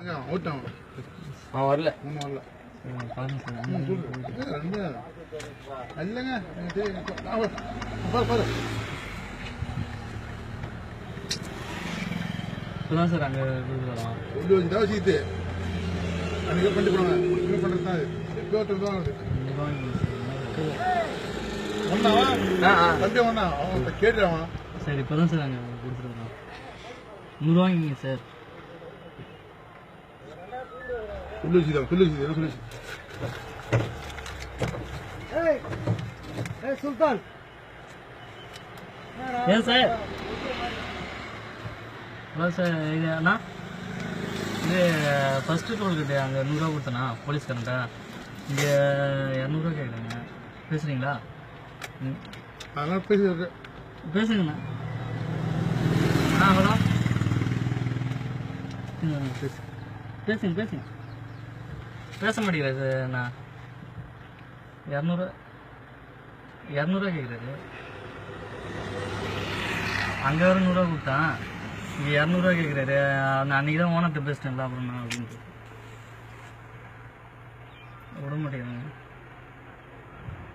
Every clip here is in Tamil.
அவன் வரல. இப்பதான் சார் அங்க சீத்து அன்னைக்கு பண்ணிட்டு போனாங்க பண்றது தம்பி ஒண்ணா அவன் கேட்டுறான். சார் இப்பதான் சார் அங்க கொடுத்துருக்கோம். 100 ரூபாய்ங்க சார். சுல்தான் ஏன் சார்? சார் இது அண்ணா இது ஃபர்ஸ்ட் டோல்கிட்ட அங்கே 100 ரூபா கொடுத்தண்ணா போலீஸ்காரன்ட்டா. இங்கே 200 ரூபா கேட்குறாங்க. பேசுறீங்களா? அதெல்லாம் பேசுங்கண்ணா. ஹலோ பேசுங்க பேச மாட்டேங்கிறேன் சார். அண்ணா 200 ரூபா கேட்குறாரு. அங்கே வேறு 100 ரூபா கொடுத்தான், இங்கே 200 ரூபா கேட்குறாரு. நான் அன்றைக்கி தான் ஓனர்கிட்ட பேசிட்டேன்ல, அப்புறம் நான் அப்படின்ட்டு விட மாட்டேங்கிறாங்க.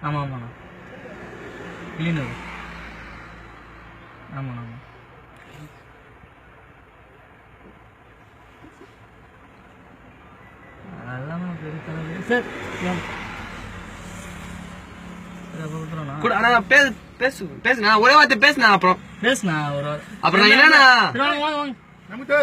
ஆமாண்ணா கிளீனர். ஆமாண்ணா அதெல்லாம் பெரிய தலைவலி சார். பேசுனா ஒரே வார்த்தை பேசுனா அப்புறம் பேசுனா ஒரு அப்புறம் என்னன்னா நமக்கு